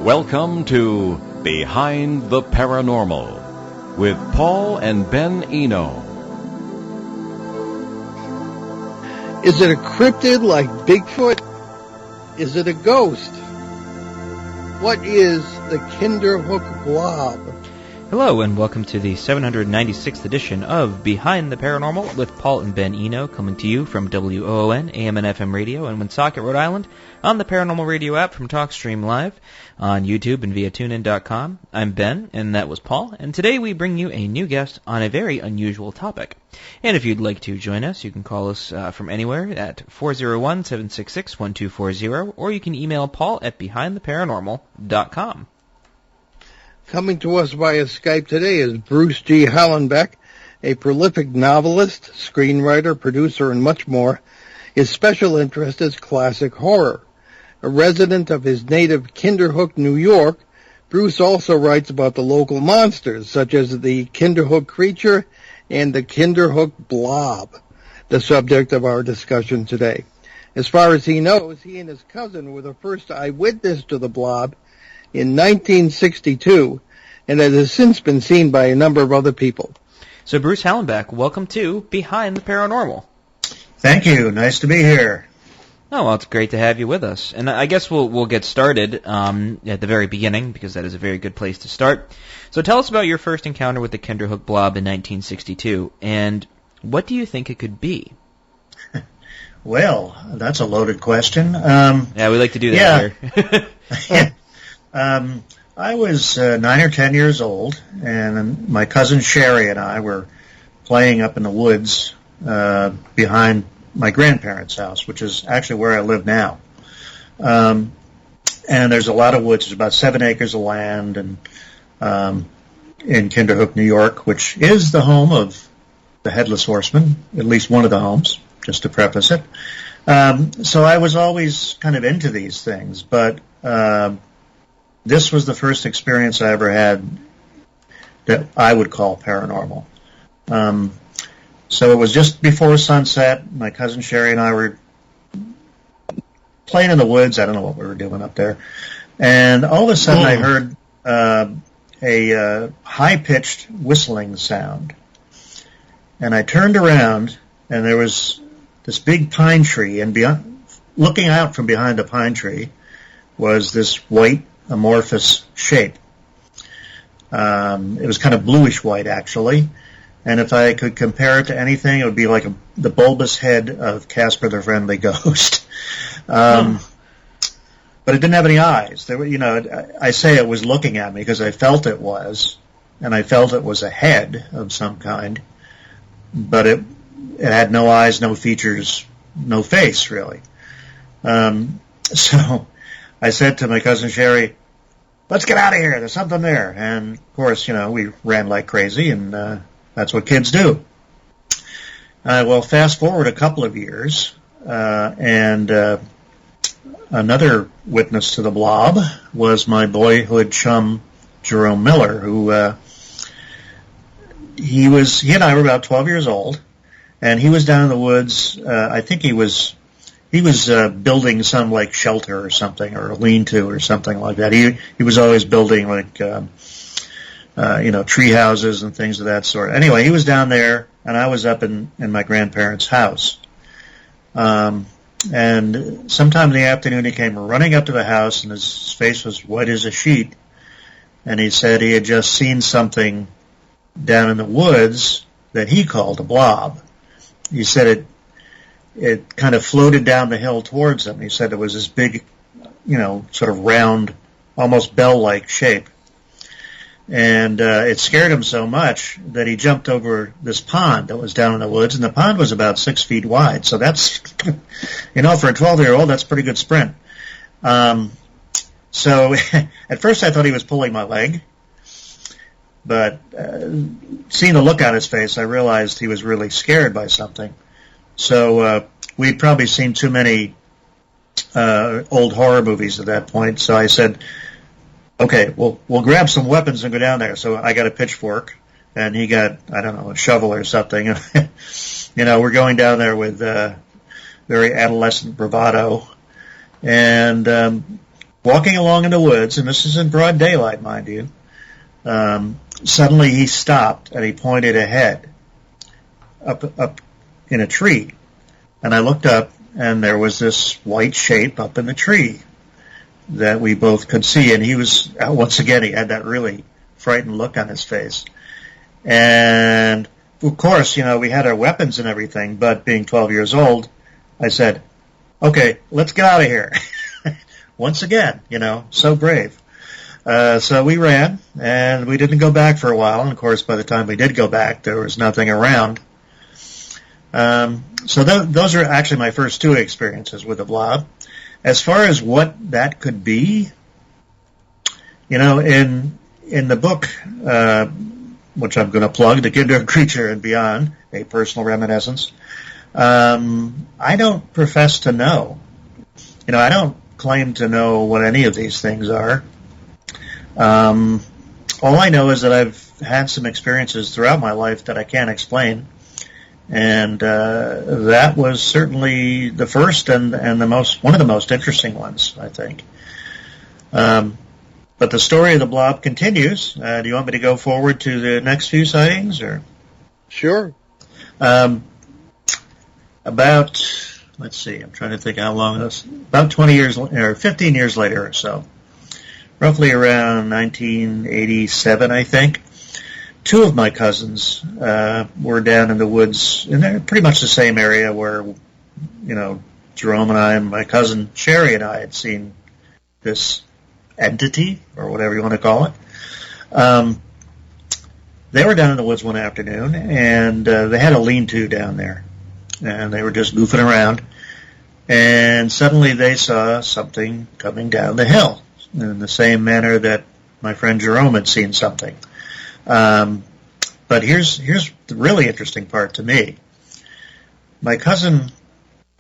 Welcome to Behind the Paranormal with Paul and Ben Eno. Is it a cryptid like Bigfoot? Is it a ghost? What is the Kinderhook Blob? Hello and welcome to the 796th edition of Behind the Paranormal with Paul and Ben Eno, coming to you from WOON, AM and FM radio in Woonsocket, Rhode Island, on the Paranormal Radio app from TalkStream Live, on YouTube and via TuneIn.com. I'm Ben, and that was Paul, and today we bring you a new guest on a very unusual topic. And if you'd like to join us, you can call us from anywhere at 401-766-1240, or you can email Paul at behindtheparanormal.com. Coming to us via Skype today is Bruce G. Hollenbeck, a prolific novelist, screenwriter, producer, and much more. His special interest is classic horror. A resident of his native Kinderhook, New York, Bruce also writes about the local monsters, such as the Kinderhook creature and the Kinderhook Blob, the subject of our discussion today. As far as he knows, he and his cousin were the first eyewitness to the Blob in 1962, and it has since been seen by a number of other people. So Bruce Hollenbeck, welcome to Behind the Paranormal. Thank you. Nice to be here. Oh, well, it's great to have you with us. And I guess we'll get started at the very beginning, because that is a very good place to start. So tell us about your first encounter with the Kinderhook Blob in 1962, and what do you think it could be? Well, that's a loaded question. Yeah, we like to do that here. I was 9 or 10 years old, and my cousin Sherry and I were playing up in the woods behind my grandparents' house, which is actually where I live now. And there's a lot of woods. There's about 7 acres of land and in Kinderhook, New York, which is the home of the Headless Horseman, at least one of the homes, just to preface it. So I was always kind of into these things, but this was the first experience I ever had that I would call paranormal. So it was just before sunset. My cousin Sherry and I were playing in the woods. I don't know what we were doing up there. And all of a sudden I heard a high-pitched whistling sound. And I turned around, and there was this big pine tree, and looking out from behind the pine tree was this white amorphous shape. It was kind of bluish white, actually, and if I could compare it to anything, it would be like the bulbous head of Casper the Friendly Ghost. But it didn't have any eyes. There were, I say it was looking at me because I felt it was, and I felt it was a head of some kind, but it had no eyes, no features, no face, really. So I said to my cousin Sherry, "Let's get out of here. There's something there." And, of course, we ran like crazy, and that's what kids do. Well, fast forward a couple of years, and another witness to the Blob was my boyhood chum, Jerome Miller, who he and I were about 12 years old, and he was down in the woods. I think he was building some like shelter or something, or a lean-to or something like that. He was always building like tree houses and things of that sort. Anyway, he was down there, and I was up in my grandparents' house. And sometime in the afternoon, he came running up to the house, and his face was white as a sheet. And he said he had just seen something down in the woods that he called a blob. He said it kind of floated down the hill towards him. He said it was this big, sort of round, almost bell-like shape. And it scared him so much that he jumped over this pond that was down in the woods, and the pond was about 6 feet wide. So that's, for a 12-year-old, that's a pretty good sprint. So at first I thought he was pulling my leg, but seeing the look on his face, I realized he was really scared by something. So we'd probably seen too many old horror movies at that point. So I said, "Okay, we'll grab some weapons and go down there." So I got a pitchfork, and he got, a shovel or something. We're going down there with very adolescent bravado. And walking along in the woods, and this is in broad daylight, mind you. Suddenly he stopped and he pointed ahead, up in a tree. And I looked up, and there was this white shape up in the tree that we both could see. And he was, once again, he had that really frightened look on his face. And, of course, we had our weapons and everything, but being 12 years old, I said, okay, let's get out of here. Once again, so brave. So we ran, and we didn't go back for a while. And, of course, by the time we did go back, there was nothing around. So those are actually my first two experiences with the blob. As far as what that could be, in the book, which I'm going to plug, The Kinderhook Creature and Beyond, A Personal Reminiscence, I don't profess to know. I don't claim to know what any of these things are. All I know is that I've had some experiences throughout my life that I can't explain. And that was certainly the first and one of the most interesting ones, I think. But the story of the blob continues. Do you want me to go forward to the next few sightings, or? Sure. About, let's see, I'm trying to think how long it was. About 20 years or 15 years later or so, roughly around 1987, I think. Two of my cousins were down in the woods, and they're pretty much the same area where, Jerome and I and my cousin Sherry and I had seen this entity, or whatever you want to call it. They were down in the woods one afternoon, and they had a lean-to down there, and they were just goofing around, and suddenly they saw something coming down the hill in the same manner that my friend Jerome had seen something. But here's the really interesting part to me. My cousin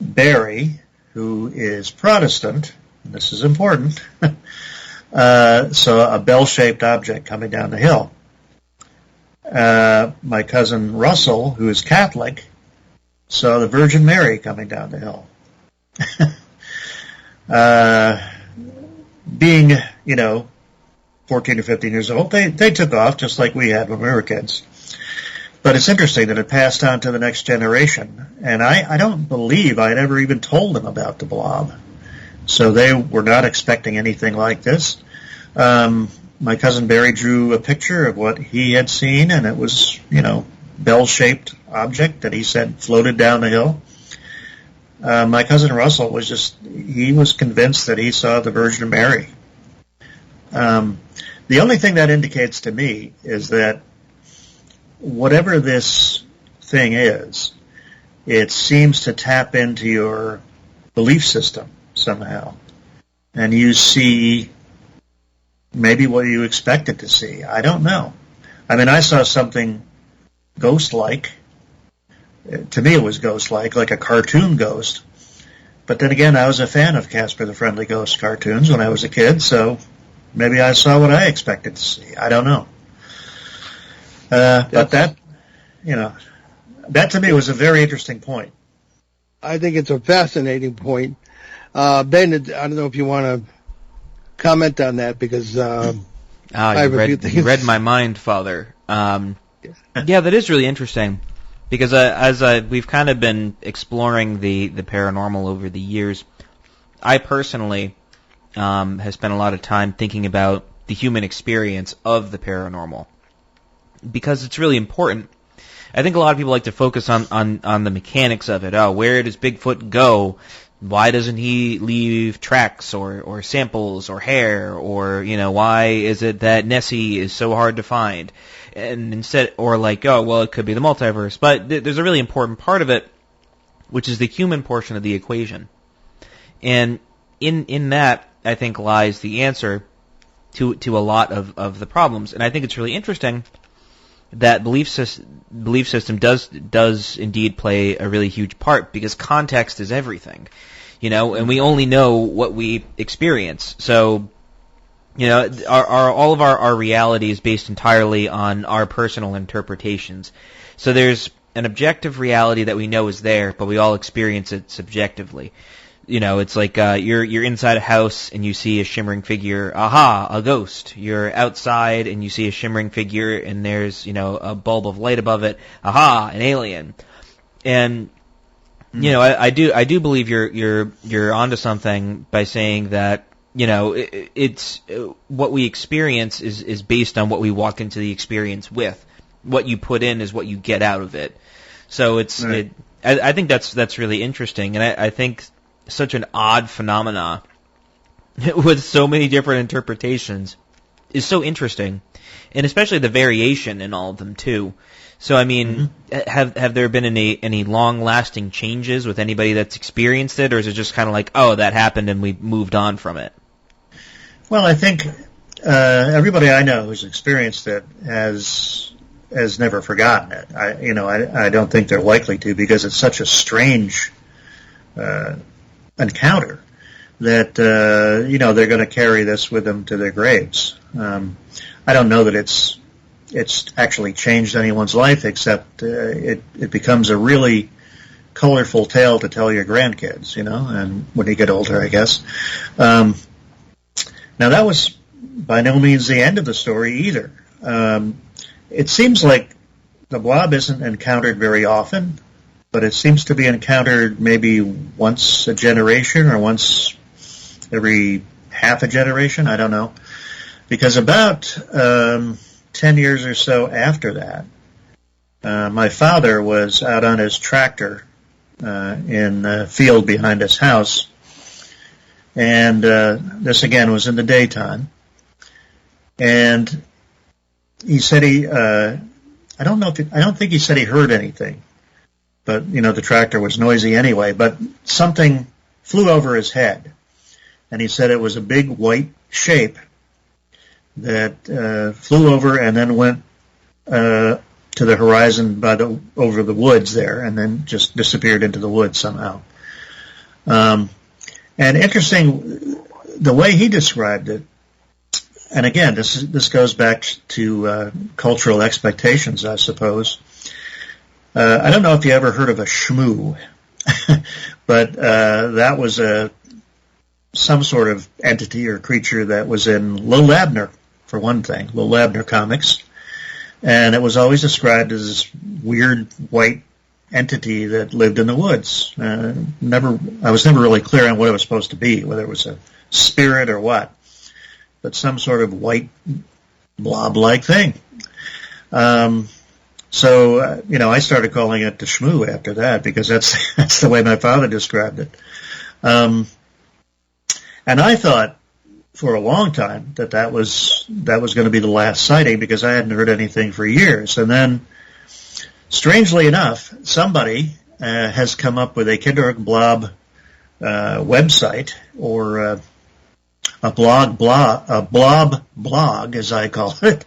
Barry, who is Protestant, and this is important, saw a bell-shaped object coming down the hill. My cousin Russell, who is Catholic, saw the Virgin Mary coming down the hill. Being, 14 or 15 years old, they took off just like we had when we were kids. But it's interesting that it passed on to the next generation. And I don't believe I'd ever even told them about the blob. So they were not expecting anything like this. My cousin Barry drew a picture of what he had seen, and it was, bell-shaped object that he said floated down the hill. My cousin Russell he was convinced that he saw the Virgin Mary. The only thing that indicates to me is that whatever this thing is, it seems to tap into your belief system somehow. And you see maybe what you expected to see. I don't know. I mean, I saw something ghost-like. To me it was ghost-like, like a cartoon ghost. But then again, I was a fan of Casper the Friendly Ghost cartoons when I was a kid, so maybe I saw what I expected to see. I don't know. But that to me was a very interesting point. I think it's a fascinating point. Ben, I don't know if you want to comment on that, because I have a few things. You read my mind, Father. Yeah, that is really interesting, because we've kind of been exploring the paranormal over the years. I personally has spent a lot of time thinking about the human experience of the paranormal, because it's really important. I think a lot of people like to focus on the mechanics of it. Oh, where does Bigfoot go? Why doesn't he leave tracks or samples or hair? Or, why is it that Nessie is so hard to find? And instead, or like, oh, well, it could be the multiverse. But there's a really important part of it, which is the human portion of the equation. And in that, I think, lies the answer to a lot of the problems. And I think it's really interesting that belief system does indeed play a really huge part, because context is everything, and we only know what we experience. So, all of our reality is based entirely on our personal interpretations. So there's an objective reality that we know is there, but we all experience it subjectively. it's like you're inside a house and you see a shimmering figure. Aha, a ghost. You're outside and you see a shimmering figure and there's a bulb of light above it. Aha, an alien. And I do believe you're onto something by saying that it's what we experience is based on what we walk into the experience with. What you put in is what you get out of it. So it's right. I think that's really interesting, and I think such an odd phenomena with so many different interpretations is so interesting, and especially the variation in all of them too. So I mean, have there been any long-lasting changes with anybody that's experienced it, or is it just kind of like, oh, that happened and we moved on from it? Well, I think everybody I know who's experienced it has never forgotten it. I don't think they're likely to, because it's such a strange encounter that they're going to carry this with them to their graves. I don't know that it's actually changed anyone's life, except it becomes a really colorful tale to tell your grandkids, and when you get older, I guess. Now, that was by no means the end of the story either. It seems like the blob isn't encountered very often, but it seems to be encountered maybe once a generation or once every half a generation. I don't know. Because about 10 years or so after that, my father was out on his tractor in the field behind his house, and this again was in the daytime, and he said I don't think he said he heard anything, but the tractor was noisy anyway, but something flew over his head, and he said it was a big white shape that flew over and then went to the horizon over the woods there, and then just disappeared into the woods somehow. And interesting, the way he described it, and again, this goes back to cultural expectations, I suppose. I don't know if you ever heard of a shmoo, but that was some sort of entity or creature that was in Lil Abner, for one thing, Lil Abner comics, and it was always described as this weird white entity that lived in the woods. I was never really clear on what it was supposed to be, whether it was a spirit or what, but some sort of white blob-like thing. So I started calling it the shmoo after that, because that's the way my father described it. And I thought for a long time that was going to be the last sighting, because I hadn't heard anything for years. And then, strangely enough, somebody has come up with a Kinderhook Blob website, or a blob blog, as I call it.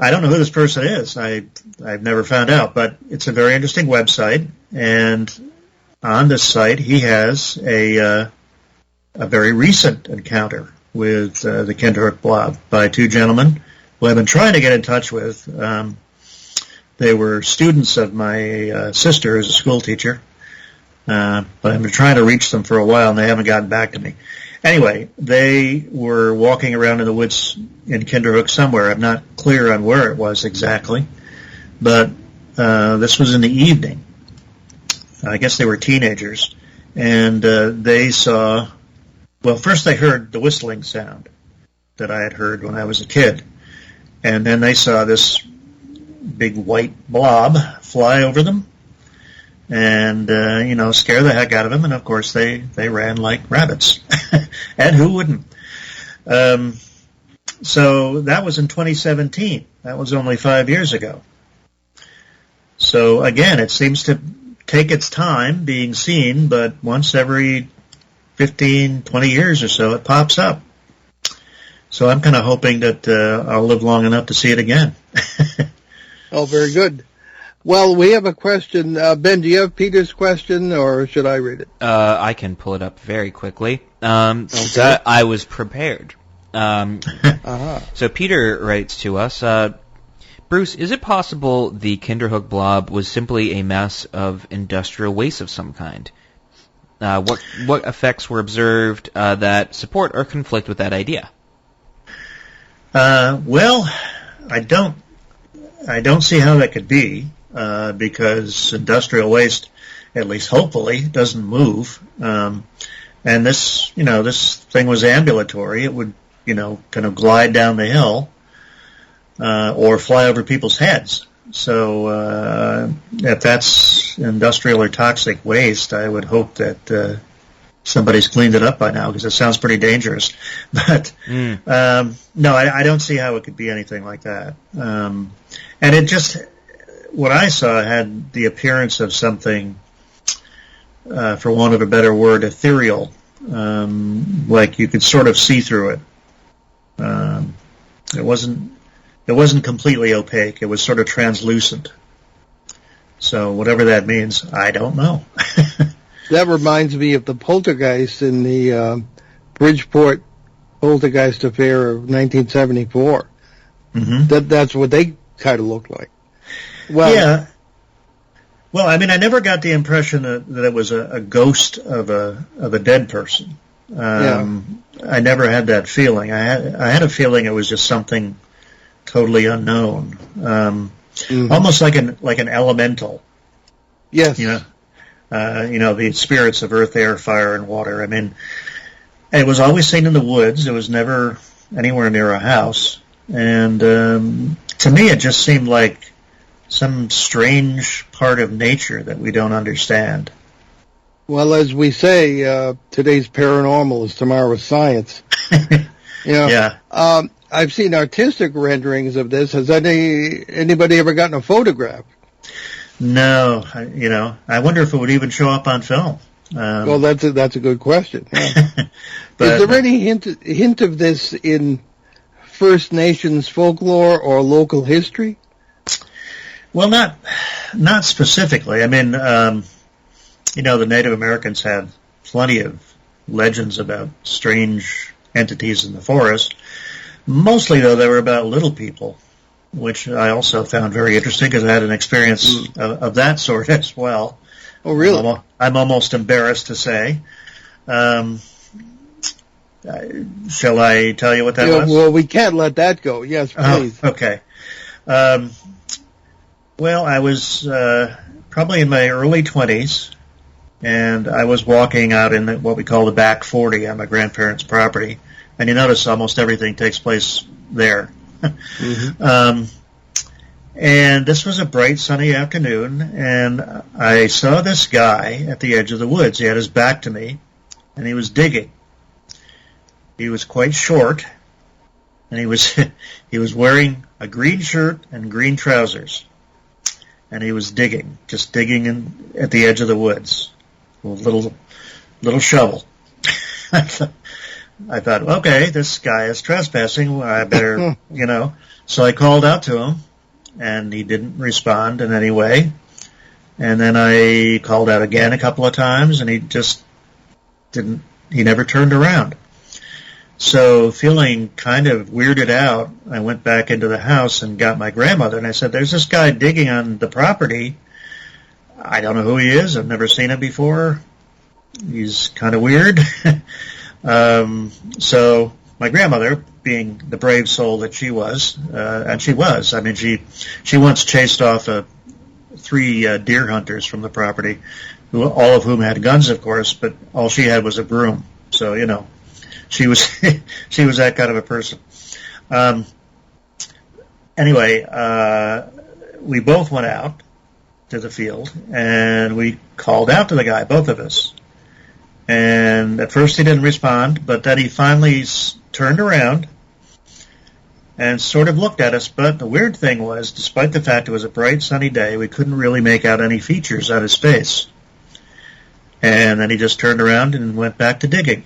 I don't know who this person is. I've never found out, but it's a very interesting website. And on this site, he has a very recent encounter with the Kinderhook Blob by two gentlemen who I've been trying to get in touch with. They were students of my sister, who's a school teacher, but I've been trying to reach them for a while, and they haven't gotten back to me. Anyway, they were walking around in the woods in Kinderhook somewhere. I'm not clear on where it was exactly, but this was in the evening. I guess they were teenagers, and they saw, well, first they heard the whistling sound that I had heard when I was a kid, and then they saw this big white blob fly over them, and scare the heck out of them, and of course they ran like rabbits. And who wouldn't? So that was in 2017. That was only 5 years ago. So again, it seems to take its time being seen, but once every 15, 20 years or so, it pops up. So I'm kind of hoping that I'll live long enough to see it again. Oh, very good. Well, we have a question. Ben, do you have Peter's question, or should I read it? I can pull it up very quickly. Okay. So I was prepared. So Peter writes to us, Bruce, is it possible the Kinderhook Blob was simply a mass of industrial waste of some kind? What effects were observed that support or conflict with that idea? Well, I don't see how that could be, because industrial waste, at least hopefully, doesn't move. And this thing was ambulatory. It would, kind of glide down the hill, or fly over people's heads. So, if that's industrial or toxic waste, I would hope that, somebody's cleaned it up by now, because it sounds pretty dangerous. But, no, I don't see how it could be anything like that. And it just, what I saw had the appearance of something, for want of a better word, ethereal. Like you could sort of see through it. It wasn't completely opaque. It was sort of translucent. So whatever that means, I don't know. That reminds me of the poltergeist in the Bridgeport poltergeist affair of 1974. Mm-hmm. That's what they kind of looked like. Well, yeah. Well, I mean, I never got the impression that it was a ghost of a dead person. I never had that feeling. I had a feeling it was just something totally unknown, almost like an elemental. Yes. The spirits of earth, air, fire, and water. I mean, it was always seen in the woods. It was never anywhere near a house. And to me, it just seemed like some strange part of nature that we don't understand. Well, as we say, today's paranormal is tomorrow's science. Yeah. I've seen artistic renderings of this. Has anybody ever gotten a photograph? No. I wonder if it would even show up on film. Well, that's a good question. Yeah. Is there any hint of this in First Nations folklore or local history? Well, not specifically. I mean, the Native Americans had plenty of legends about strange entities in the forest. Mostly, though, they were about little people, which I also found very interesting because I had an experience of that sort as well. Oh, really? I'm almost embarrassed to say. Shall I tell you what that was? Well, we can't let that go. Yes, please. Oh, okay. Well, I was probably in my early 20s, and I was walking out in what we call the back 40 on my grandparents' property. And you notice almost everything takes place there. Mm-hmm. And this was a bright, sunny afternoon, and I saw this guy at the edge of the woods. He had his back to me, and he was digging. He was quite short, and he was wearing a green shirt and green trousers. And he was just digging at the edge of the woods with a little shovel. I thought, okay, this guy is trespassing. I better, So I called out to him, and he didn't respond in any way. And then I called out again a couple of times, and he just didn't. He never turned around. So feeling kind of weirded out, I went back into the house and got my grandmother, and I said, there's this guy digging on the property. I don't know who he is. I've never seen him before. He's kind of weird. So my grandmother, being the brave soul that she was, and she was, I mean, she once chased off 3 deer hunters from the property, all of whom had guns, of course, but all she had was a broom. So, she was she was that kind of a person. Anyway, we both went out to the field, and we called out to the guy, both of us. And at first he didn't respond, but then he finally turned around and sort of looked at us. But the weird thing was, despite the fact it was a bright, sunny day, we couldn't really make out any features on his face. And then he just turned around and went back to digging.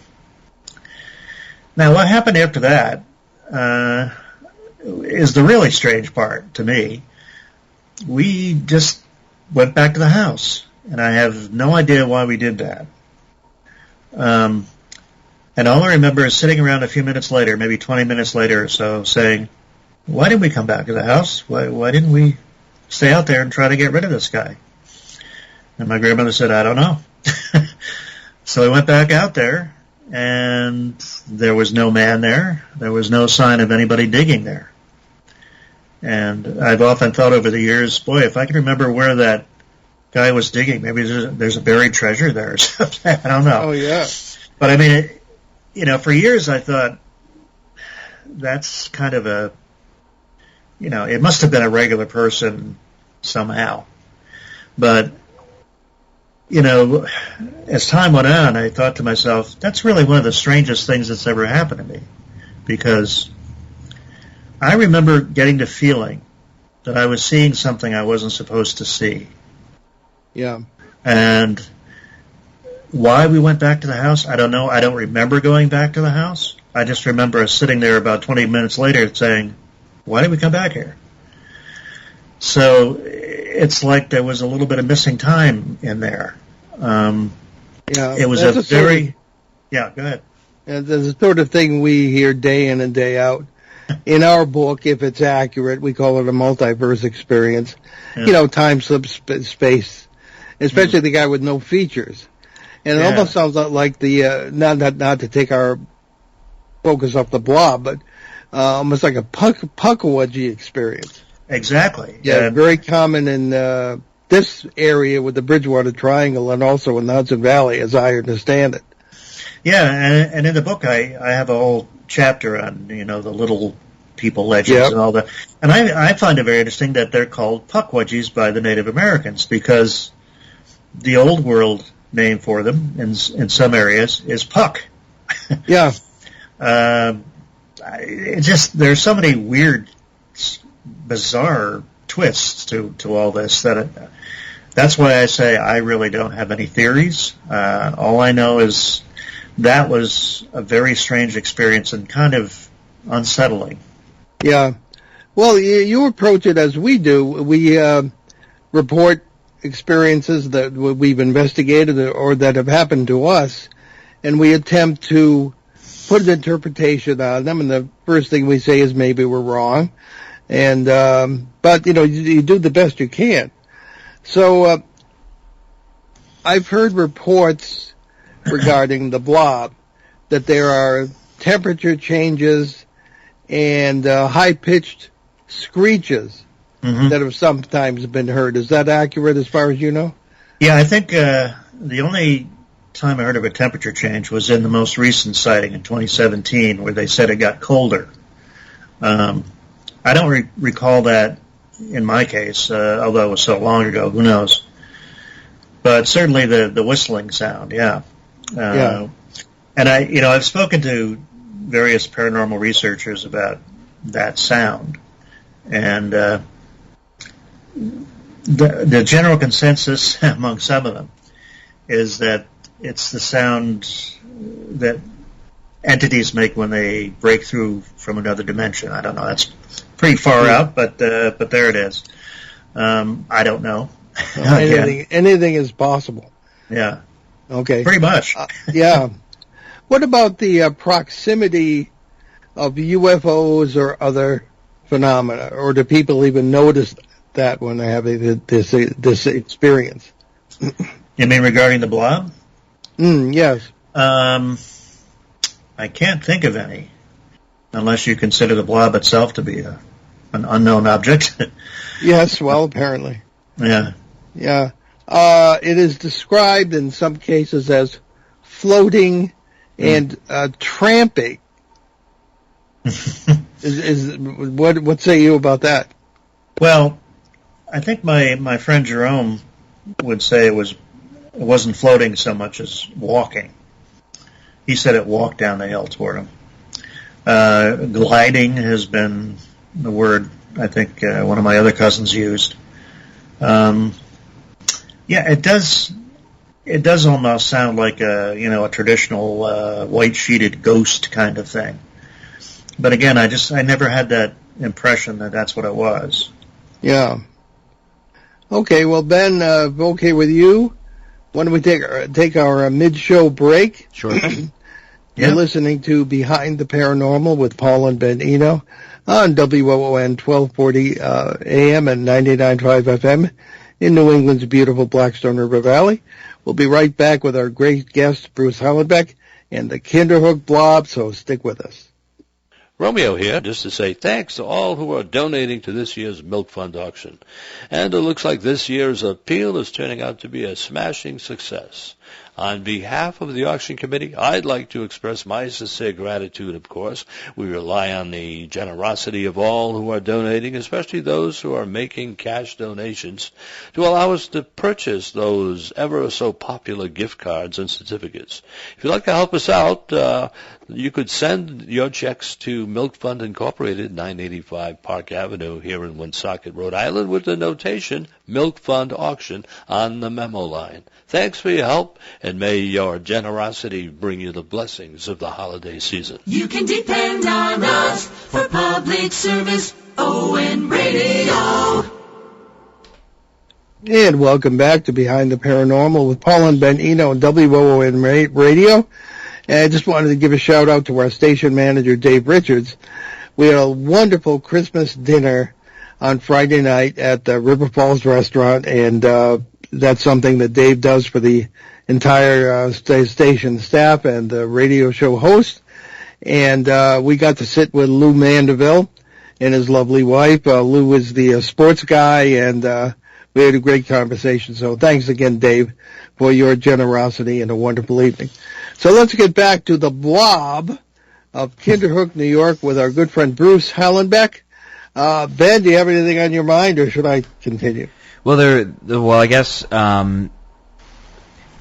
Now, what happened after that is the really strange part to me. We just went back to the house, and I have no idea why we did that. And all I remember is sitting around a few minutes later, maybe 20 minutes later or so, saying, why didn't we come back to the house? Why didn't we stay out there and try to get rid of this guy? And my grandmother said, I don't know. So I went back out there, and there was no man there. There was no sign of anybody digging there. And I've often thought over the years, boy, if I can remember where that guy was digging, maybe there's a buried treasure there or something. I don't know. Oh, yeah. But I mean, for years I thought that's kind of it must have been a regular person somehow. But, as time went on, I thought to myself, that's really one of the strangest things that's ever happened to me. Because I remember getting the feeling that I was seeing something I wasn't supposed to see. Yeah. And why we went back to the house, I don't know. I don't remember going back to the house. I just remember us sitting there about 20 minutes later saying, why did we come back here? So it's like there was a little bit of missing time in there. It was a very... Yeah, go ahead. There's the sort of thing we hear day in and day out. In our book, if it's accurate, we call it a multiverse experience. Yeah. Time, space, especially the guy with no features. And it almost sounds like the, not to take our focus off the Blob, but almost like a Puckawudgie experience. Exactly. Yeah, very common in this area with the Bridgewater Triangle and also in the Hudson Valley, as I understand it. Yeah, and in the book I have a whole chapter on, the little people legends and all that. And I find it very interesting that they're called Puckwudgies by the Native Americans because the old world name for them in some areas is Puck. Yeah. There's so many weird, bizarre twists to all this that's why I say I really don't have any theories. All I know is that was a very strange experience and kind of unsettling. Yeah. Well, you approach it as we do. We report experiences that we've investigated or that have happened to us, and we attempt to put an interpretation on them. And the first thing we say is maybe we're wrong, and but you do the best you can. So I've heard reports regarding the Blob that there are temperature changes and high-pitched screeches that have sometimes been heard. Is that accurate as far as you know? Yeah, I think the only time I heard of a temperature change was in the most recent sighting in 2017 where they said it got colder. I don't recall that in my case, although it was so long ago, who knows. But certainly the whistling sound, yeah. And I've spoken to various paranormal researchers about that sound, and the general consensus among some of them is that it's the sound that entities make when they break through from another dimension. I don't know. That's pretty far out, but there it is. I don't know. Anything is possible. Yeah. Okay. Pretty much. Yeah. What about the proximity of UFOs or other phenomena, or do people even notice that when they're having this experience? You mean regarding the Blob? Yes. I can't think of any, unless you consider the Blob itself to be an unknown object. Yes, well, apparently. Yeah. Yeah. It is described in some cases as floating and tramping. What say you about that? Well, I think my friend Jerome would say it wasn't floating so much as walking. He said it walked down the hill toward him. Gliding has been the word I think one of my other cousins used. Yeah, it does. It does almost sound like a traditional white sheeted ghost kind of thing. But again, I never had that impression that that's what it was. Yeah. Okay. Well, Ben, okay with you? Why don't we take our mid-show break? Sure. You're listening to Behind the Paranormal with Paul and Ben Eno on WOON 1240 AM and 99.5 FM in New England's beautiful Blackstone River Valley. We'll be right back with our great guest, Bruce Hollenbeck, and the Kinderhook Blob, so stick with us. Romeo here, just to say thanks to all who are donating to this year's Milk Fund auction. And it looks like this year's appeal is turning out to be a smashing success. On behalf of the auction committee, I'd like to express my sincere gratitude, of course. We rely on the generosity of all who are donating, especially those who are making cash donations, to allow us to purchase those ever so popular gift cards and certificates. If you'd like to help us out, you could send your checks to Milk Fund Incorporated, 985 Park Avenue here in Woonsocket, Rhode Island, with the notation Milk Fund Auction on the memo line. Thanks for your help, and may your generosity bring you the blessings of the holiday season. You can depend on us for public service, ON Radio. And welcome back to Behind the Paranormal with Paul and Ben Eno on WOON Radio. And I just wanted to give a shout out to our station manager, Dave Richards. We had a wonderful Christmas dinner on Friday night at the River Falls restaurant, and that's something that Dave does for the entire station staff and the radio show host. And we got to sit with Lou Mandeville and his lovely wife. Lou is the sports guy, and we had a great conversation. So thanks again, Dave, for your generosity and a wonderful evening. So let's get back to the Blob of Kinderhook, New York, with our good friend Bruce Hollenbeck. Ben, do you have anything on your mind, or should I continue? Well, I guess I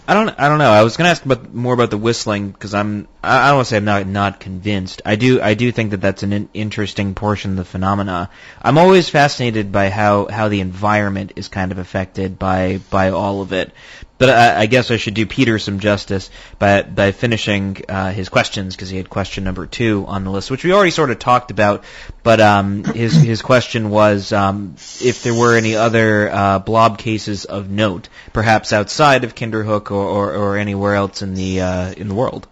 don't know. I was going to ask more about the whistling, because I don't want to say I'm not convinced. I do think that that's an interesting portion of the phenomena. I'm always fascinated by how the environment is kind of affected by all of it. But I guess I should do Peter some justice by finishing his questions, because he had question number 2 on the list, which we already sort of talked about. But his question was if there were any other blob cases of note, perhaps outside of Kinderhook or anywhere else in the world.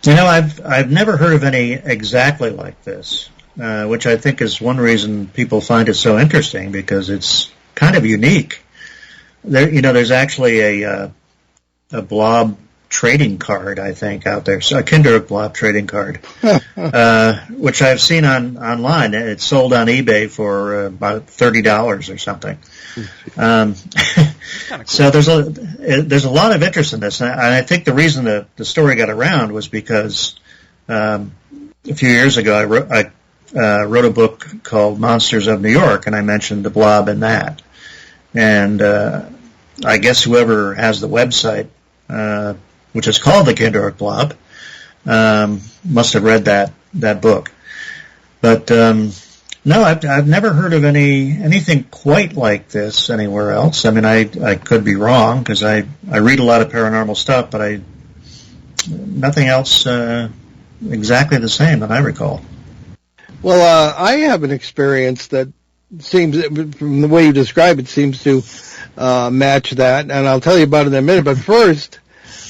You know, I've never heard of any exactly like this, which I think is one reason people find it so interesting, because it's kind of unique. There's actually a blob trading card, I think, out there, so a Kinderhook blob trading card, which I've seen online. It's sold on eBay for about $30 or something. Cool. So there's a lot of interest in this, and I think the reason the story got around was because a few years ago I wrote a book called Monsters of New York, and I mentioned the blob in that. And I guess whoever has the website, which is called the Kinderhook Blob, must have read that book. But no, I've never heard of anything quite like this anywhere else. I mean, I could be wrong, because I read a lot of paranormal stuff, but nothing else exactly the same that I recall. Well, I have an experience that seems, from the way you describe it, seems to match that, and I'll tell you about it in a minute. But first,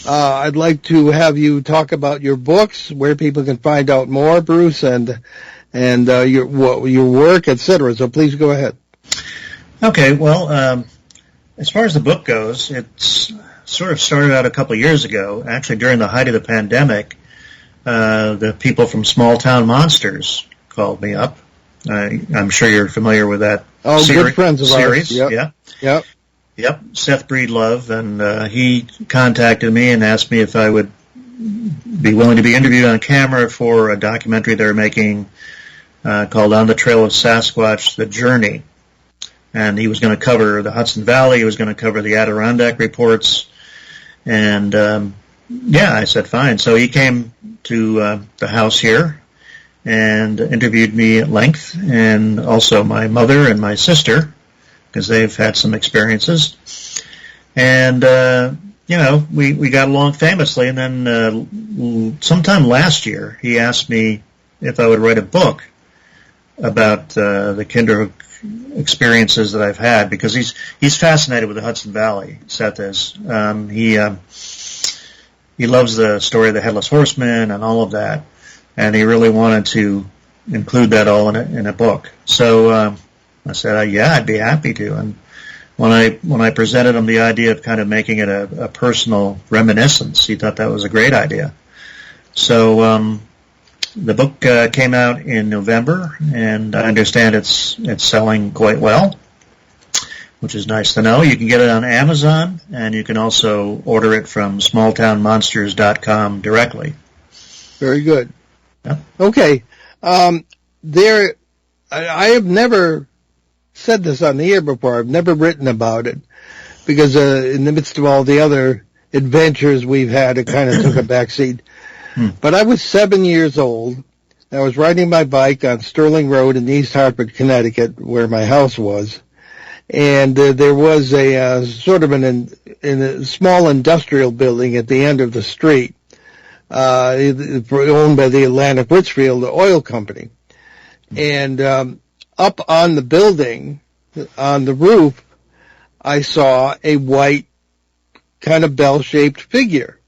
I'd like to have you talk about your books, where people can find out more, Bruce, and your work, etc. So please go ahead. Okay. Well, as far as the book goes, it's sort of started out a couple of years ago. Actually, during the height of the pandemic, the people from Small Town Monsters called me up. I'm sure you're familiar with that good friends of series. Ours. Yep. Seth Breedlove, and he contacted me and asked me if I would be willing to be interviewed on camera for a documentary they're making called On the Trail of Sasquatch, The Journey. And he was going to cover the Hudson Valley, he was going to cover the Adirondack reports, and I said fine. So he came to the house here and interviewed me at length, and also my mother and my sister, because they've had some experiences. And, we got along famously. And then sometime last year, he asked me if I would write a book about the Kinderhook experiences that I've had, because he's fascinated with the Hudson Valley, Seth is. He loves the story of the Headless Horseman and all of that, and he really wanted to include that all in a book. So I said, I'd be happy to. And when I presented him the idea of kind of making it a personal reminiscence, he thought that was a great idea. So the book came out in November, and I understand it's selling quite well, which is nice to know. You can get it on Amazon, and you can also order it from smalltownmonsters.com directly. Very good. Yeah. Okay. I have never said this on the air before. I've never written about it because in the midst of all the other adventures we've had, it kind of took a backseat. But I was 7 years old. I was riding my bike on Sterling Road in East Hartford, Connecticut, where my house was. And there was a sort of in a small industrial building at the end of the street, owned by the Atlantic Richfield Oil Company. And up on the building, on the roof, I saw a white kind of bell-shaped figure.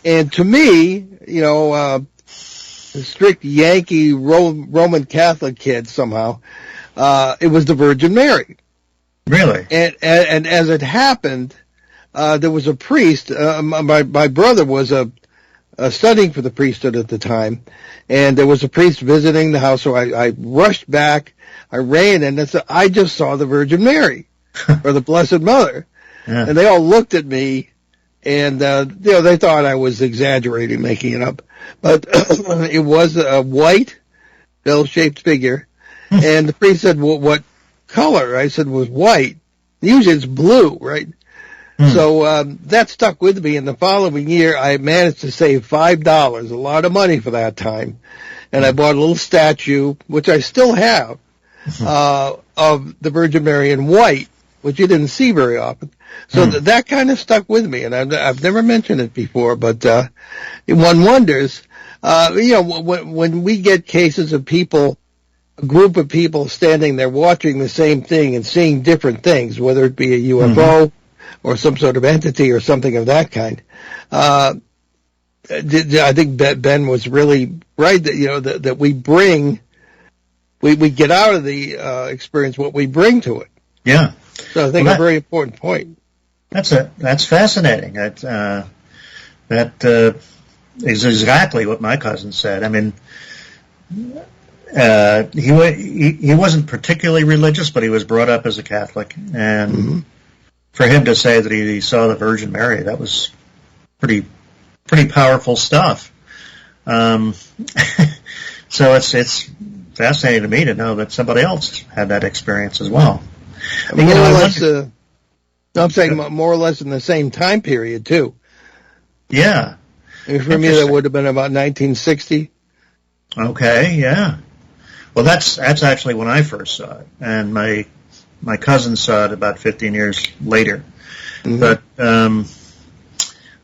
And to me, you know, a strict Yankee Roman Catholic kid somehow, it was the Virgin Mary. Really? And as it happened, there was a priest. My brother was studying for the priesthood at the time, and there was a priest visiting the house. So I rushed back. I ran in and said, "I just saw the Virgin Mary, or the Blessed Mother." Yeah. And they all looked at me, and you know, they thought I was exaggerating, making it up. But it was a white, bell-shaped figure, and the priest said, "Well, what color?" I said, "Was white. Usually it's blue, right?" So that stuck with me. And the following year, I managed to save $5, a lot of money for that time. And I bought a little statue, which I still have, of the Virgin Mary in white, which you didn't see very often. So that kind of stuck with me. And I've never mentioned it before, but one wonders, you know, when we get cases of people, a group of people standing there watching the same thing and seeing different things, whether it be a UFO or some sort of entity or something of that kind. I think Ben was really right that, you know, that we bring, we get out of the experience what we bring to it. Yeah. So I think a very important point. That's fascinating. That is exactly what my cousin said. I mean, he wasn't particularly religious, but he was brought up as a Catholic, and for him to say that he saw the Virgin Mary, that was pretty powerful stuff. So it's fascinating to me to know that somebody else had that experience as well. More or less, I'm saying more or less in the same time period too. Yeah. For me, that would have been about 1960. Okay, yeah. Well, that's actually when I first saw it, and my cousin saw it about 15 years later. But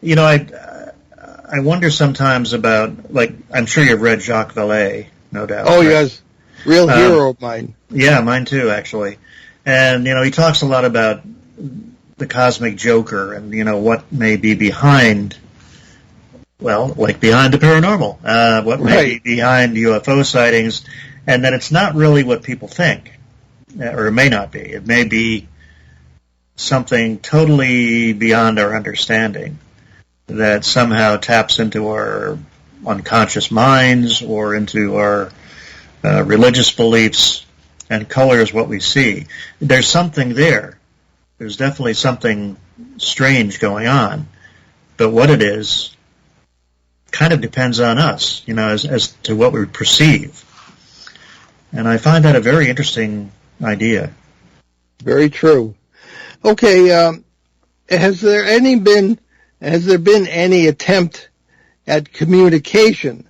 you know, I wonder sometimes about, like, I'm sure you've read Jacques Vallée, no doubt. Oh, right? Yes, real hero of mine. Yeah, mine too, actually. And you know, he talks a lot about the cosmic joker, and you know what may be behind. Well, like behind the paranormal, what may be behind UFO sightings, and that it's not really what people think, or it may not be. It may be something totally beyond our understanding that somehow taps into our unconscious minds or into our religious beliefs and colors what we see. There's something there. There's definitely something strange going on, but what it is kind of depends on us, you know, as to what we perceive. And I find that a very interesting idea. Very true. Okay, has there been any attempt at communication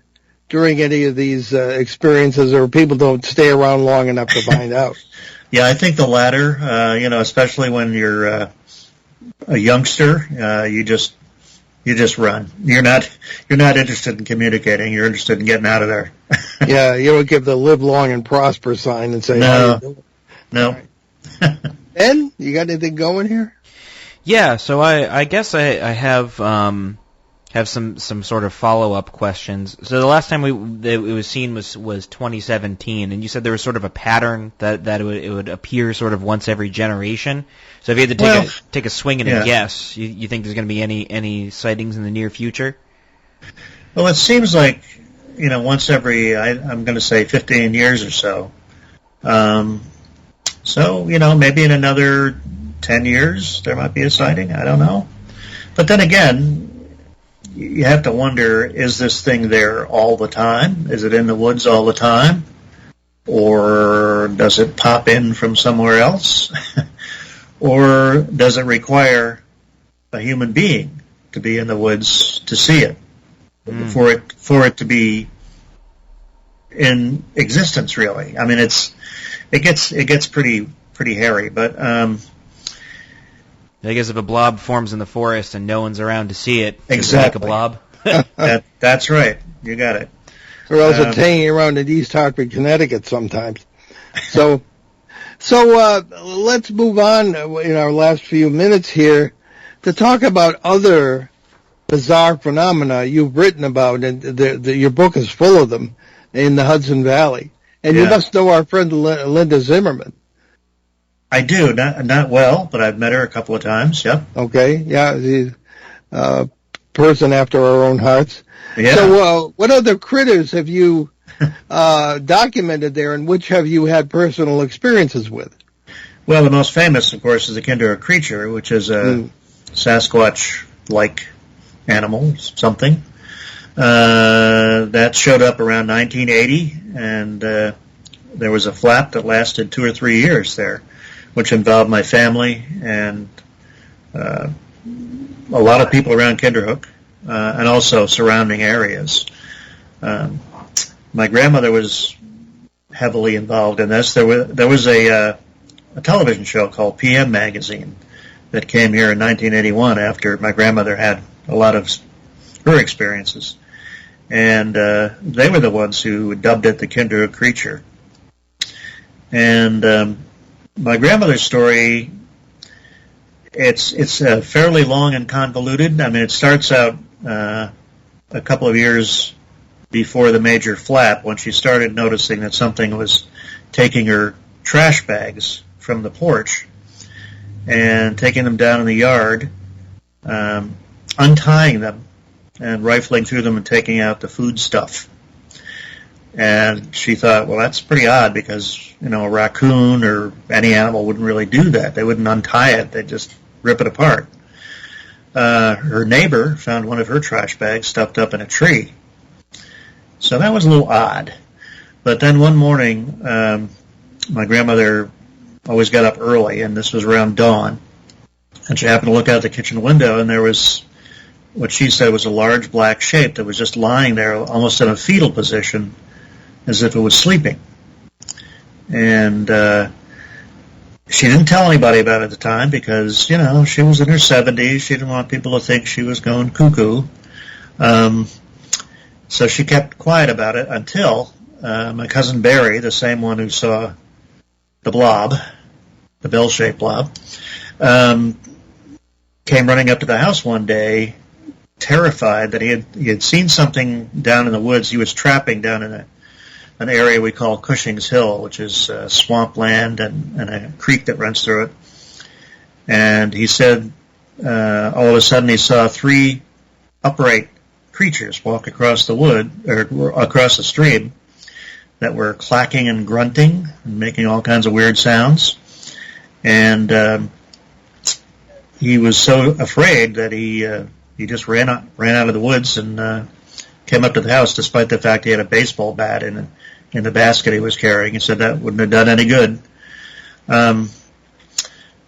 during any of these experiences, or people don't stay around long enough to find out? Yeah, I think the latter. You know, especially when you're a youngster, you just run. You're not interested in communicating. You're interested in getting out of there. Yeah, you don't give the live long and prosper sign and say, no. Right. Ben, you got anything going here? Yeah, so I guess I have have some sort of follow-up questions. So the last time it was seen was 2017, and you said there was sort of a pattern that it would appear sort of once every generation. So if you had to take a swing and a guess, you think there's going to be any sightings in the near future? Well, it seems like, once every, I'm going to say 15 years or so. So, maybe in another 10 years there might be a sighting. I don't know. But then again, you have to wonder, is this thing there all the time? Is it in the woods all the time? Or does it pop in from somewhere else? Or does it require a human being to be in the woods to see it? For it to be in existence, really. I mean, it gets pretty hairy, but I guess if a blob forms in the forest and no one's around to see it, exactly. Like a blob. That's right. You got it. Or else it's hanging around in East Hartford, Connecticut sometimes. So let's move on in our last few minutes here to talk about other bizarre phenomena you've written about, and your book is full of them in the Hudson Valley. And you must know our friend Linda Zimmerman. I do, not well, but I've met her a couple of times. Yep. Okay. Yeah, she's a person after our own hearts. Yeah. So, what other critters have you documented there, and which have you had personal experiences with? Well, the most famous, of course, is the Kinderhook creature, which is a Sasquatch-like animal, something that showed up around 1980, and there was a flap that lasted 2 or 3 years there, which involved my family and a lot of people around Kinderhook, and also surrounding areas. My grandmother was heavily involved in this. There was a television show called PM Magazine that came here in 1981 after my grandmother had a lot of her experiences. And they were the ones who dubbed it the Kinderhook creature. And my grandmother's story, it's fairly long and convoluted. I mean, it starts out a couple of years before the major flap, when she started noticing that something was taking her trash bags from the porch and taking them down in the yard, untying them and rifling through them and taking out the food stuff. And she thought, well, that's pretty odd, because, a raccoon or any animal wouldn't really do that. They wouldn't untie it. They'd just rip it apart. Her neighbor found one of her trash bags stuffed up in a tree. So that was a little odd. But then one morning, my grandmother always got up early, and this was around dawn. And she happened to look out the kitchen window, and there was what she said was a large black shape that was just lying there almost in a fetal position, as if it was sleeping. And she didn't tell anybody about it at the time because, she was in her 70s. She didn't want people to think she was going cuckoo. So she kept quiet about it until my cousin Barry, the same one who saw the blob, the bell-shaped blob, came running up to the house one day, terrified that he had seen something down in the woods. He was trapping down in an area we call Cushing's Hill, which is swampland and a creek that runs through it. And he said all of a sudden he saw 3 upright creatures walk across the wood, or across the stream, that were clacking and grunting and making all kinds of weird sounds. And he was so afraid that he just ran out of the woods and came up to the house, despite the fact he had a baseball bat in the basket he was carrying. He said that wouldn't have done any good.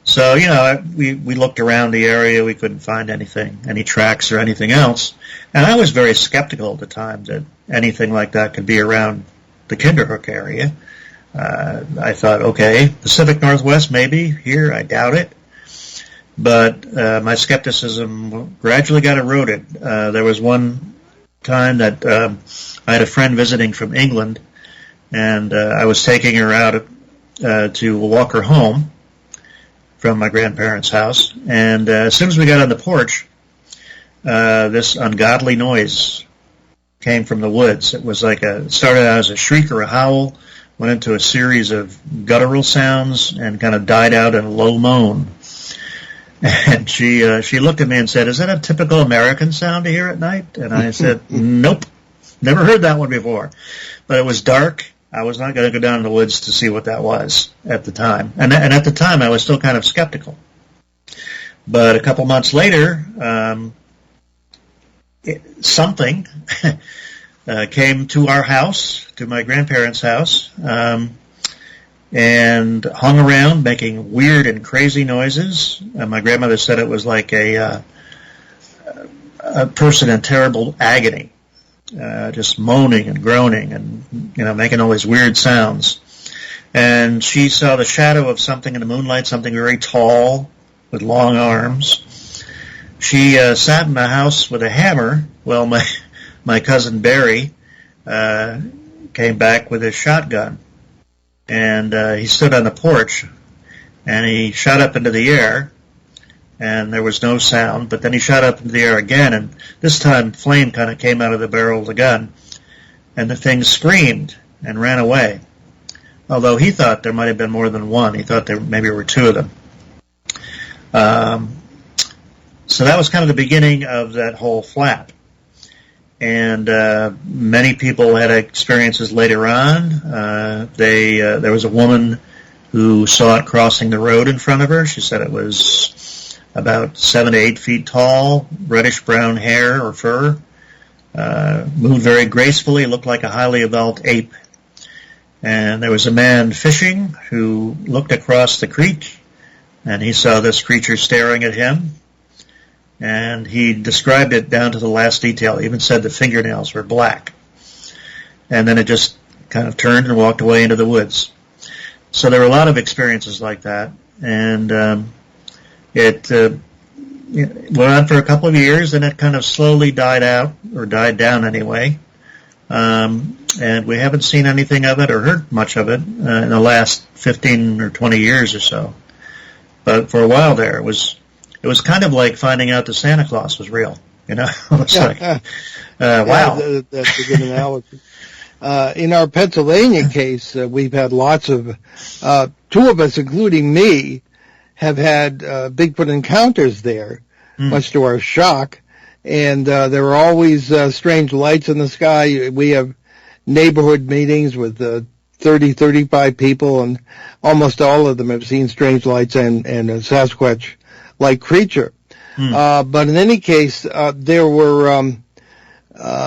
So, we looked around the area. We couldn't find anything, any tracks or anything else. And I was very skeptical at the time that anything like that could be around the Kinderhook area. I thought, okay, Pacific Northwest maybe, here I doubt it. But my skepticism gradually got eroded. There was one time that I had a friend visiting from England, and I was taking her out to walk her home from my grandparents' house. And as soon as we got on the porch, this ungodly noise came from the woods. It was like it started out as a shriek or a howl, went into a series of guttural sounds, and kind of died out in a low moan. And she looked at me and said, "Is that a typical American sound to hear at night?" And I said, "Nope, never heard that one before." But it was dark. I was not going to go down in the woods to see what that was at the time. And at the time, I was still kind of skeptical. But a couple months later, something came to our house, to my grandparents' house, and hung around making weird and crazy noises. My grandmother said it was like a person in terrible agony, just moaning and groaning and, making all these weird sounds. And she saw the shadow of something in the moonlight, something very tall with long arms. She sat in the house with a hammer. Well, my cousin Barry came back with his shotgun, and he stood on the porch, and he shot up into the air, and there was no sound, but then he shot up into the air again, and this time flame kind of came out of the barrel of the gun, and the thing screamed and ran away, although he thought there might have been more than one. He thought there maybe were two of them. So that was kind of the beginning of that whole flap. And many people had experiences later on. There was a woman who saw it crossing the road in front of her. She said it was about 7 to 8 feet tall, reddish-brown hair or fur, moved very gracefully, looked like a highly evolved ape. And there was a man fishing who looked across the creek, and he saw this creature staring at him. And he described it down to the last detail. He even said the fingernails were black. And then it just kind of turned and walked away into the woods. So there were a lot of experiences like that. And it went on for a couple of years, and it kind of slowly died out, or died down anyway. And we haven't seen anything of it or heard much of it in the last 15 or 20 years or so. But for a while there, it was kind of like finding out that Santa Claus was real. It was like, wow. Yeah, that's a good analogy. In our Pennsylvania case, we've had lots of, two of us, including me, have had Bigfoot encounters there, much to our shock. And there are always strange lights in the sky. We have neighborhood meetings with 30, 35 people, and almost all of them have seen strange lights and a Sasquatch-like creature. But in any case, there were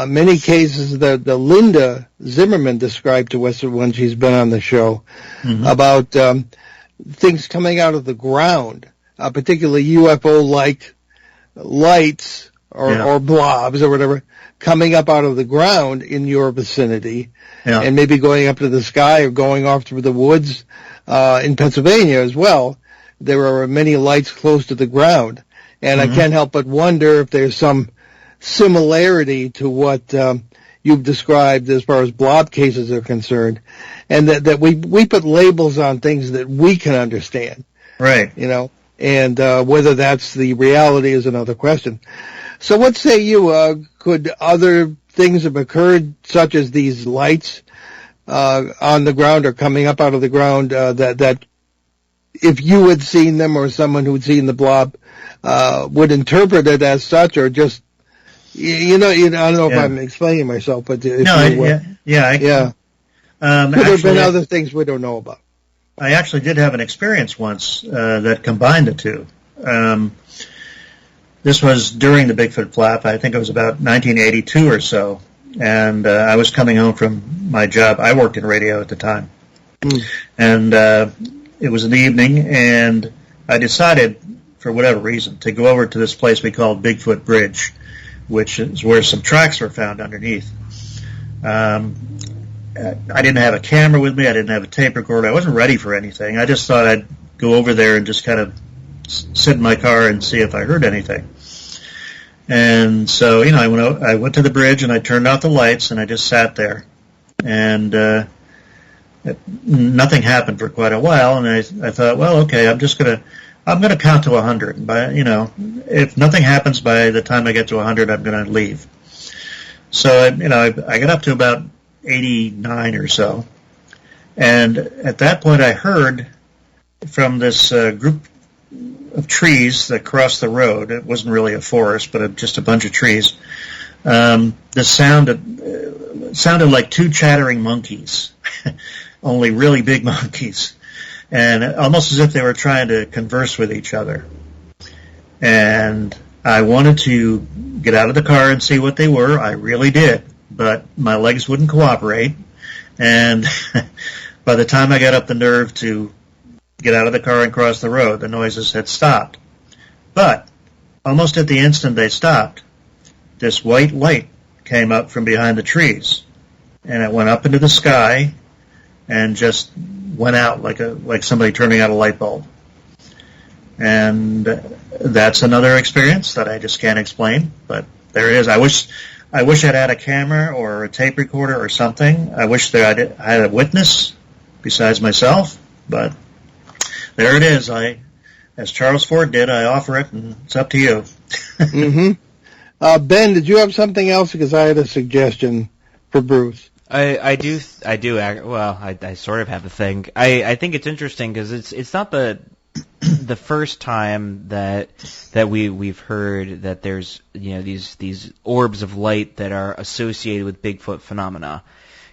many cases that Linda Zimmerman described to us when she's been on the show about things coming out of the ground, particularly UFO-like lights or blobs or whatever, coming up out of the ground in your vicinity, and maybe going up to the sky or going off through the woods in Pennsylvania as well. There are many lights close to the ground, and I can't help but wonder if there's some similarity to what you've described as far as blob cases are concerned, and that we put labels on things that we can understand. Right. And whether that's the reality is another question. So what say you, could other things have occurred, such as these lights on the ground or coming up out of the ground, that if you had seen them or someone who'd seen the blob would interpret it as such, or just, I don't know if I'm explaining myself, but if could there have been other things we don't know about? I actually did have an experience once that combined the two. This was during the Bigfoot flap. I think it was about 1982 or so, and I was coming home from my job. I worked in radio at the time, and it was in the evening, and I decided, for whatever reason, to go over to this place we called Bigfoot Bridge, which is where some tracks were found underneath. I didn't have a camera with me. I didn't have a tape recorder. I wasn't ready for anything. I just thought I'd go over there and just kind of sit in my car and see if I heard anything. And so, I went to the bridge and I turned out the lights and I just sat there. And nothing happened for quite a while. And I thought, well, okay, I'll I'm going to count to 100. But, if nothing happens by the time I get to 100, I'm going to leave. So, I got up to about 89 or so. And at that point, I heard from this group of trees that crossed the road. It wasn't really a forest, but just a bunch of trees. This sounded like two chattering monkeys, only really big monkeys, and almost as if they were trying to converse with each other. And I wanted to get out of the car and see what they were. I really did, but my legs wouldn't cooperate. And by the time I got up the nerve to get out of the car and cross the road, the noises had stopped. But almost at the instant they stopped, this white light came up from behind the trees, and it went up into the sky and just went out like somebody turning out a light bulb. And that's another experience that I just can't explain, but there it is. I wish I'd had a camera or a tape recorder or something. I wish that I had a witness besides myself, but there it is. As Charles Ford did, I offer it, and it's up to you. Mm-hmm. Ben, did you have something else? Because I had a suggestion for Bruce. I do. Well, I sort of have a thing. I think it's interesting because it's not the first time that we've heard that there's these orbs of light that are associated with Bigfoot phenomena.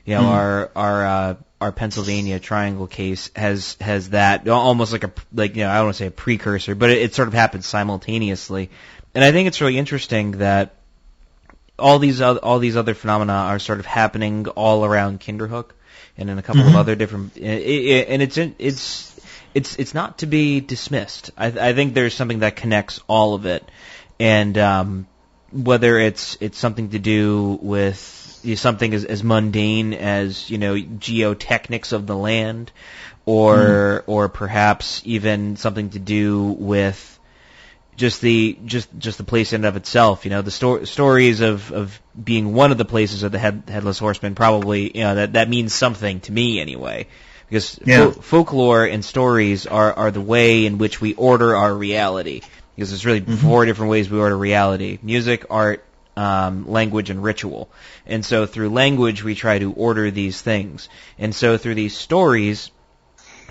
Our Pennsylvania Triangle case has that almost like I don't want to say a precursor, but it sort of happens simultaneously. And I think it's really interesting that all these other phenomena are sort of happening all around Kinderhook and in a couple of other different. And it's not to be dismissed. I think there's something that connects all of it, and whether it's something to do with something as mundane as geotechnics of the land, or perhaps even something to do with just the place in and of itself. The stories of being one of the places of the Headless Horseman probably that means something to me anyway. Because folklore and stories are the way in which we order our reality. Because there's really four different ways we order reality: music, art, language, and ritual. And so through language we try to order these things. And so through these stories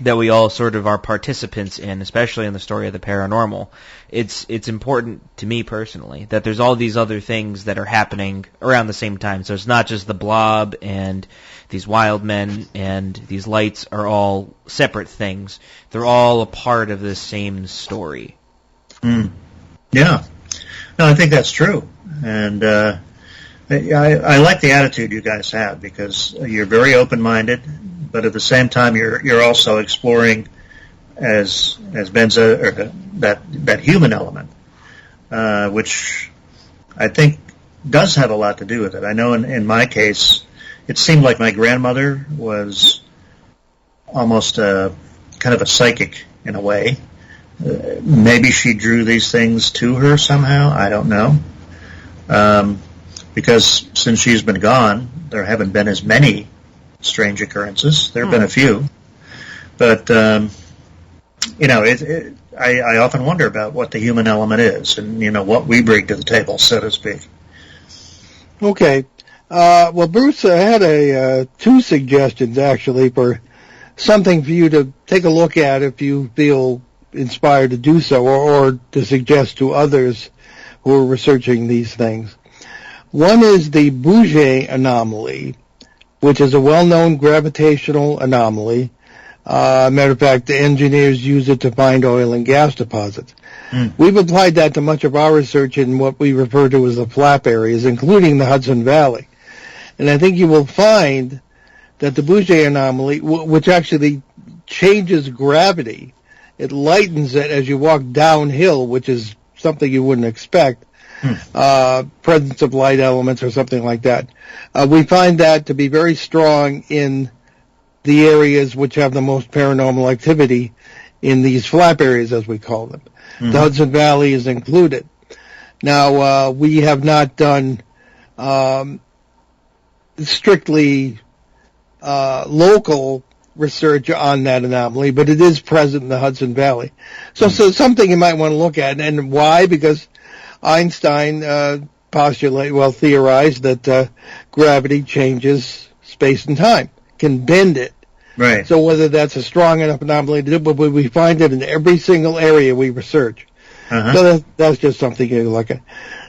that we all sort of are participants in, especially in the story of the paranormal, it's important to me personally that there's all these other things that are happening around the same time. So it's not just the Blob and these wild men and these lights are all separate things. They're all a part of this same story. Yeah. No, I think that's true. And I like the attitude you guys have, because you're very open-minded, but at the same time you're also exploring, as Ben said, that human element, which I think does have a lot to do with it. I know in my case, it seemed like my grandmother was almost kind of a psychic in a way. Maybe she drew these things to her somehow. I don't know. Because since she's been gone, there haven't been as many strange occurrences. There have been a few. But, I often wonder about what the human element is and, what we bring to the table, so to speak. Okay. Well, Bruce had two suggestions, actually, for something for you to take a look at if you feel inspired to do so, or to suggest to others who are researching these things. One is the Bouguer anomaly, which is a well-known gravitational anomaly. Matter of fact, the engineers use it to find oil and gas deposits. We've applied that to much of our research in what we refer to as the flap areas, including the Hudson Valley. And I think you will find that the Bouguer anomaly, which actually changes gravity, it lightens it as you walk downhill, which is something you wouldn't expect, presence of light elements or something like that. We find that to be very strong in the areas which have the most paranormal activity in these flap areas, as we call them. The Hudson Valley is included. Now, we have not done strictly local research on that anomaly, but it is present in the Hudson Valley. So something you might want to look at. And why? Because Einstein theorized that gravity changes space and time, can bend it. Right. So whether that's a strong enough anomaly to do, but we find it in every single area we research. So that's just something you look at.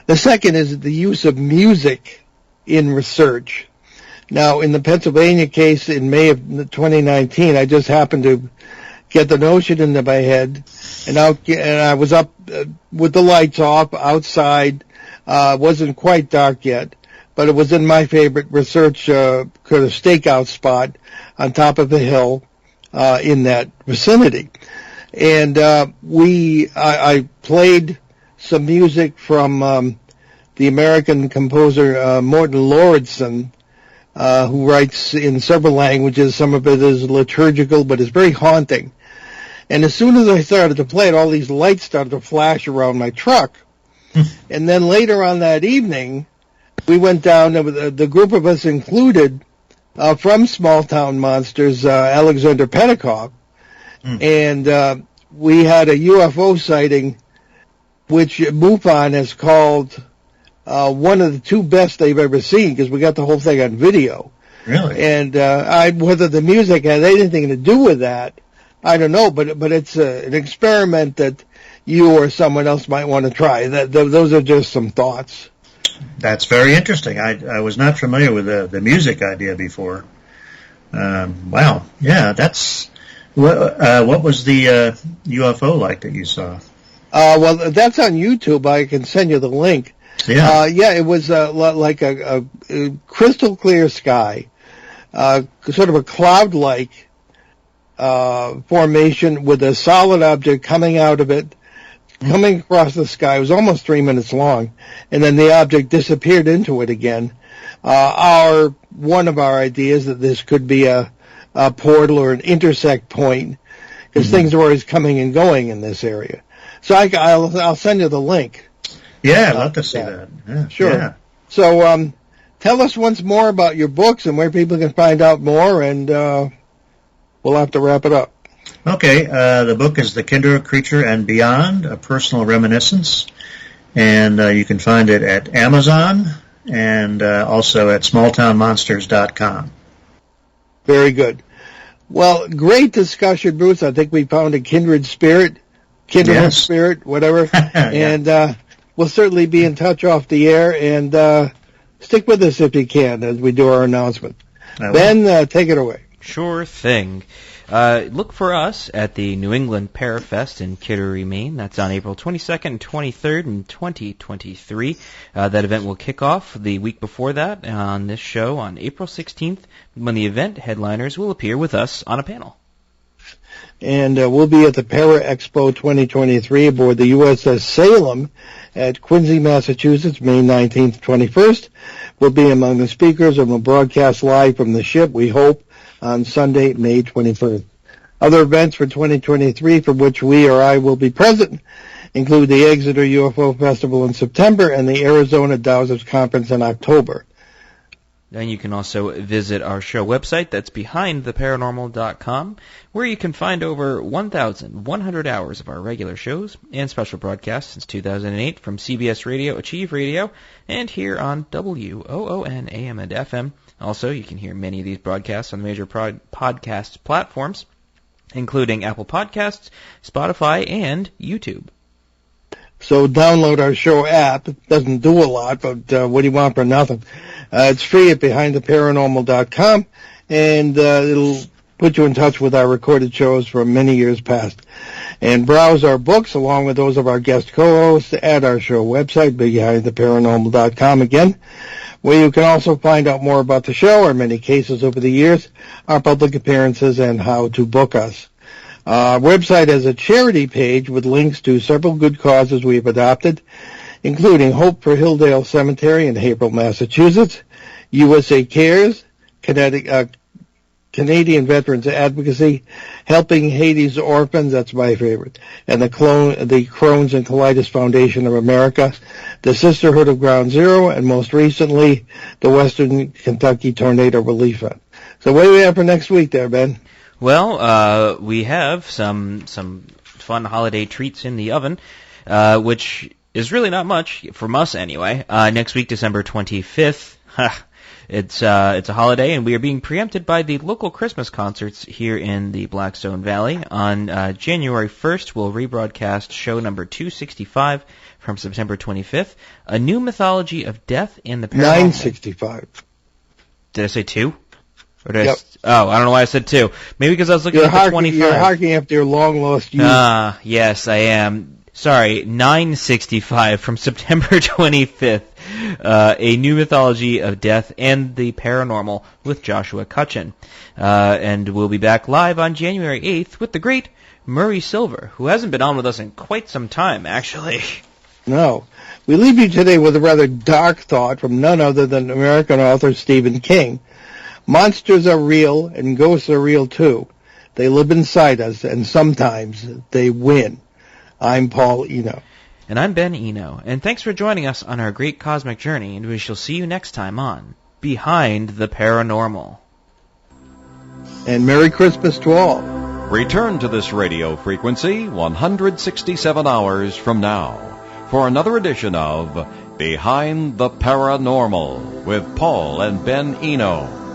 The second is the use of music in research. Now, in the Pennsylvania case in May of 2019, I just happened to get the notion into my head, and I was up with the lights off outside. Wasn't quite dark yet, but it was in my favorite research kind of stakeout spot on top of a hill in that vicinity. And I played some music from the American composer Morton Lauridsen, who writes in several languages. Some of it is liturgical, but it's very haunting. And as soon as I started to play it, all these lights started to flash around my truck. And then later on that evening, we went down, the group of us included, from Small Town Monsters, Alexander Petikoff, and we had a UFO sighting, which MUFON has called one of the two best they've ever seen, because we got the whole thing on video. Really? And whether the music had anything to do with that, I don't know, but it's an experiment that you or someone else might want to try. Those are just some thoughts. That's very interesting. I was not familiar with the music idea before. Wow. Yeah, that's... What was the UFO like that you saw? Well, that's on YouTube. I can send you the link. Yeah. It was like a crystal clear sky, sort of a cloud-like formation with a solid object coming out of it, coming across the sky. It was almost 3 minutes long, and then the object disappeared into it again. One of our ideas that this could be a portal or an intersect point, because things are always coming and going in this area. So I'll send you the link. Yeah, I'd love to see that. Yeah, sure. Yeah. So tell us once more about your books and where people can find out more, and we'll have to wrap it up. Okay, the book is The Kinderhook Creature and Beyond, A Personal Reminiscence, and you can find it at Amazon and also at smalltownmonsters.com. Very good. Well, great discussion, Bruce. I think we found a kindred spirit, spirit, whatever. And we'll certainly be in touch off the air, and stick with us if you can as we do our announcement. Ben, take it away. Sure thing. Look for us at the New England Parafest in Kittery, Maine. That's on April 22nd and 23rd in 2023. That event will kick off the week before that on this show on April 16th, when the event headliners will appear with us on a panel. And we'll be at the Para Expo 2023 aboard the USS Salem at Quincy, Massachusetts, May 19th, 21st. We'll be among the speakers, and we'll broadcast live from the ship, we hope, on Sunday, May 21st. Other events for 2023 for which we or I will be present include the Exeter UFO Festival in September and the Arizona Dowsers Conference in October. And you can also visit our show website, that's behindtheparanormal.com, where you can find over 1,100 hours of our regular shows and special broadcasts since 2008 from CBS Radio, Achieve Radio, and here on WOON AM and FM. Also, you can hear many of these broadcasts on the major podcast platforms, including Apple Podcasts, Spotify, and YouTube. So download our show app. It doesn't do a lot, but what do you want for nothing? It's free at behindtheparanormal.com, and it'll put you in touch with our recorded shows from many years past. And browse our books along with those of our guest co-hosts at our show website, behindtheparanormal.com again, where you can also find out more about the show, our many cases over the years, our public appearances, and how to book us. Our website has a charity page with links to several good causes we have adopted, including Hope for Hilldale Cemetery in Haverhill, Massachusetts, USA Cares, Canadian Veterans Advocacy, Helping Haiti's Orphans, that's my favorite, and the Crohn's and Colitis Foundation of America, the Sisterhood of Ground Zero, and most recently, the Western Kentucky Tornado Relief Fund. So what do we have for next week there, Ben? Well, we have some fun holiday treats in the oven, which is really not much from us anyway. Next week, December 25th, it's a holiday, and we are being preempted by the local Christmas concerts here in the Blackstone Valley. On January 1st, we'll rebroadcast show number 265 from September 25th, A New Mythology of Death in the Paranormal. 965. Did I say 2? Or did Yep. I don't know why I said 2. Maybe because I was looking at the 25. You're harking after your long-lost youth. Yes, I am. Sorry, 965 from September 25th. A New Mythology of Death and the Paranormal with Joshua Cutchin. And we'll be back live on January 8th with the great Murray Silver, who hasn't been on with us in quite some time, actually. No. We leave you today with a rather dark thought from none other than American author Stephen King. Monsters are real, and ghosts are real, too. They live inside us, and sometimes they win. I'm Paul Eno. And I'm Ben Eno. And thanks for joining us on our great cosmic journey, and we shall see you next time on Behind the Paranormal. And Merry Christmas to all. Return to this radio frequency 167 hours from now for another edition of Behind the Paranormal with Paul and Ben Eno.